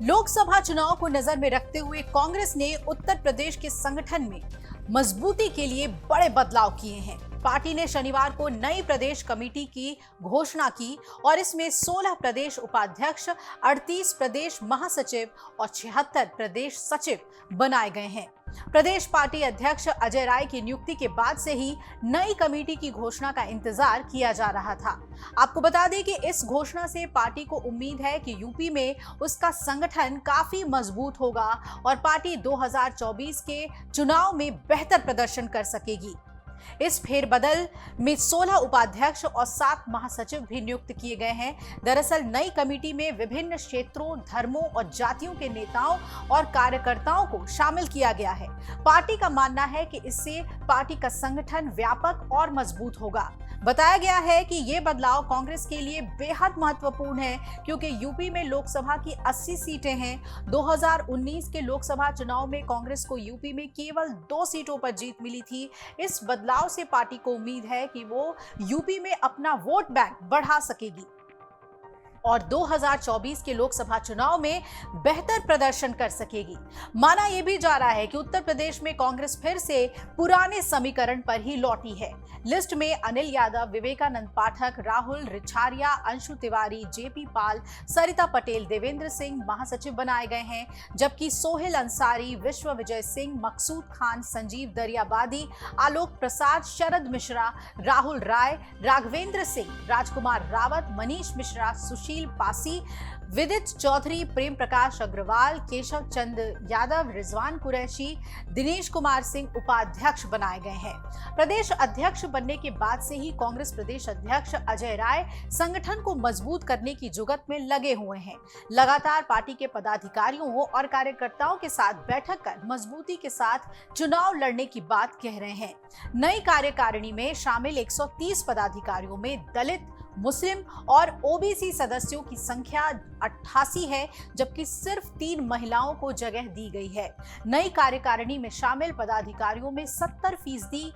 लोकसभा चुनाव को नजर में रखते हुए कांग्रेस ने उत्तर प्रदेश के संगठन में मजबूती के लिए बड़े बदलाव किए हैं। पार्टी ने शनिवार को नई प्रदेश कमेटी की घोषणा की और इसमें 16 प्रदेश उपाध्यक्ष, 38 प्रदेश महासचिव और 76 प्रदेश सचिव बनाए गए हैं। प्रदेश पार्टी अध्यक्ष अजय राय की नियुक्ति के बाद से ही नई कमेटी की घोषणा का इंतजार किया जा रहा था। आपको बता दें कि इस घोषणा से पार्टी को उम्मीद है कि यूपी में उसका संगठन काफी मजबूत होगा और पार्टी 2024 के चुनाव में बेहतर प्रदर्शन कर सकेगी। इस फेरबदल में 16 उपाध्यक्ष और 7 महासचिव भी नियुक्त किए गए हैं। दरअसल नई कमेटी में विभिन्न क्षेत्रों, धर्मों और जातियों के नेताओं और कार्यकर्ताओं को शामिल किया गया है। पार्टी का मानना है कि इससे पार्टी का संगठन व्यापक और मजबूत होगा। बताया गया है कि ये बदलाव कांग्रेस के लिए बेहद महत्वपूर्ण है, क्योंकि यूपी में लोकसभा की 80 सीटें हैं। 2019 के लोकसभा चुनाव में कांग्रेस को यूपी में केवल 2 सीटों पर जीत मिली थी। इस बदलाव से पार्टी को उम्मीद है कि वो यूपी में अपना वोट बैंक बढ़ा सकेगी और 2024 के लोकसभा चुनाव में बेहतर प्रदर्शन कर सकेगी। माना यह भी जा रहा है कि उत्तर प्रदेश में कांग्रेस फिर से पुराने समीकरण पर ही लौटी है। लिस्ट में अनिल यादव, विवेकानंद पाठक, राहुल रिछारिया, अंशु तिवारी, जेपी पाल, सरिता पटेल, देवेंद्र सिंह महासचिव बनाए गए हैं, जबकि सोहेल अंसारी, विश्व विजय सिंह, मकसूद खान, संजीव दरियाबादी, आलोक प्रसाद, शरद मिश्रा, राहुल राय, राघवेंद्र सिंह, राजकुमार रावत, मनीष मिश्रा, सुशील पासी, विदित चौधरी, प्रेम प्रकाश अग्रवाल, केशव चंद यादव, रिजवान कुरैशी, दिनेश कुमार सिंह उपाध्यक्ष बनाए गए हैं। प्रदेश अध्यक्ष बनने के बाद से ही कांग्रेस प्रदेश अध्यक्ष अजय राय संगठन को मजबूत करने की जुगत में लगे हुए हैं। लगातार पार्टी के पदाधिकारियों और कार्यकर्ताओं के साथ बैठक कर मजबूती के साथ चुनाव लड़ने की बात कह रहे हैं। नई कार्यकारिणी में शामिल 130 पदाधिकारियों में दलित, मुस्लिम और ओबीसी सदस्यों की संख्या 88 है, जबकि सिर्फ 3 महिलाओं को जगह दी गई है। नई कार्यकारिणी में शामिल पदाधिकारियों में 70%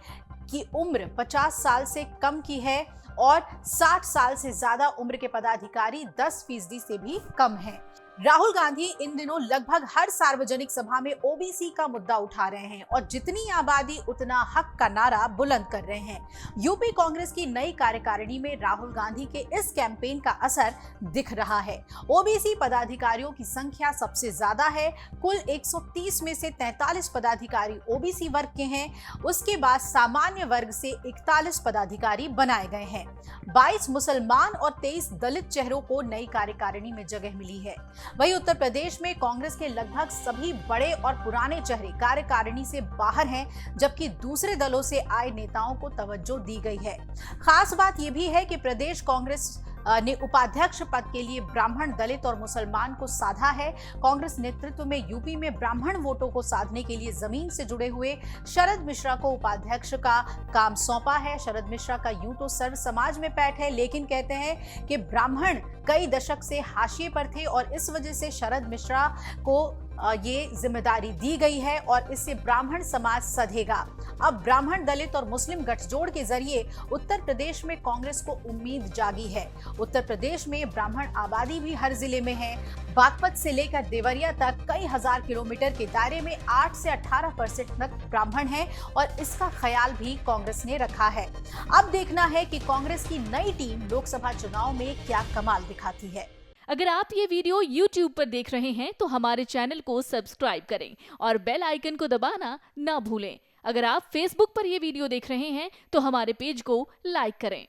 की उम्र 50 साल से कम की है और 60 साल से ज्यादा उम्र के पदाधिकारी 10% से भी कम हैं। राहुल गांधी इन दिनों लगभग हर सार्वजनिक सभा में ओबीसी का मुद्दा उठा रहे हैं और जितनी आबादी उतना हक का नारा बुलंद कर रहे हैं। यूपी कांग्रेस की नई कार्यकारिणी में राहुल गांधी के इस कैंपेन का असर दिख रहा है। ओबीसी पदाधिकारियों की संख्या सबसे ज्यादा है। कुल 130 में से 43 पदाधिकारी ओबीसी वर्ग के हैं। उसके बाद सामान्य वर्ग से 41 पदाधिकारी बनाए गए हैं। 22 मुसलमान और 23 दलित चेहरों को नई कार्यकारिणी में जगह मिली है। वहीं उत्तर प्रदेश में कांग्रेस के लगभग सभी बड़े और पुराने चेहरे कार्यकारिणी से बाहर हैं, जबकि दूसरे दलों से आए नेताओं को तवज्जो दी गई है। खास बात यह भी है कि प्रदेश कांग्रेस ने उपाध्यक्ष पद के लिए ब्राह्मण, दलित और मुसलमान को साधा है। कांग्रेस नेतृत्व में यूपी में ब्राह्मण वोटों को साधने के लिए जमीन से जुड़े हुए शरद मिश्रा को उपाध्यक्ष का काम सौंपा है। शरद मिश्रा का यूं तो सर्व समाज में पैठ है, लेकिन कहते हैं कि ब्राह्मण कई दशक से हाशिए पर थे और इस वजह से शरद मिश्रा को ये जिम्मेदारी दी गई है और इससे ब्राह्मण समाज सधेगा। अब ब्राह्मण, दलित और मुस्लिम गठजोड़ के जरिए उत्तर प्रदेश में कांग्रेस को उम्मीद जागी है। उत्तर प्रदेश में ब्राह्मण आबादी भी हर जिले में है। बागपत से लेकर देवरिया तक कई हजार किलोमीटर के दायरे में 8 से 18% तक ब्राह्मण हैं और इसका ख्याल भी कांग्रेस ने रखा है। अब देखना है कि कांग्रेस की नई टीम लोकसभा चुनाव में क्या कमाल दिखाती है। अगर आप ये वीडियो YouTube पर देख रहे हैं तो हमारे चैनल को सब्सक्राइब करें और बेल आइकन को दबाना ना भूलें। अगर आप Facebook पर ये वीडियो देख रहे हैं तो हमारे पेज को लाइक करें।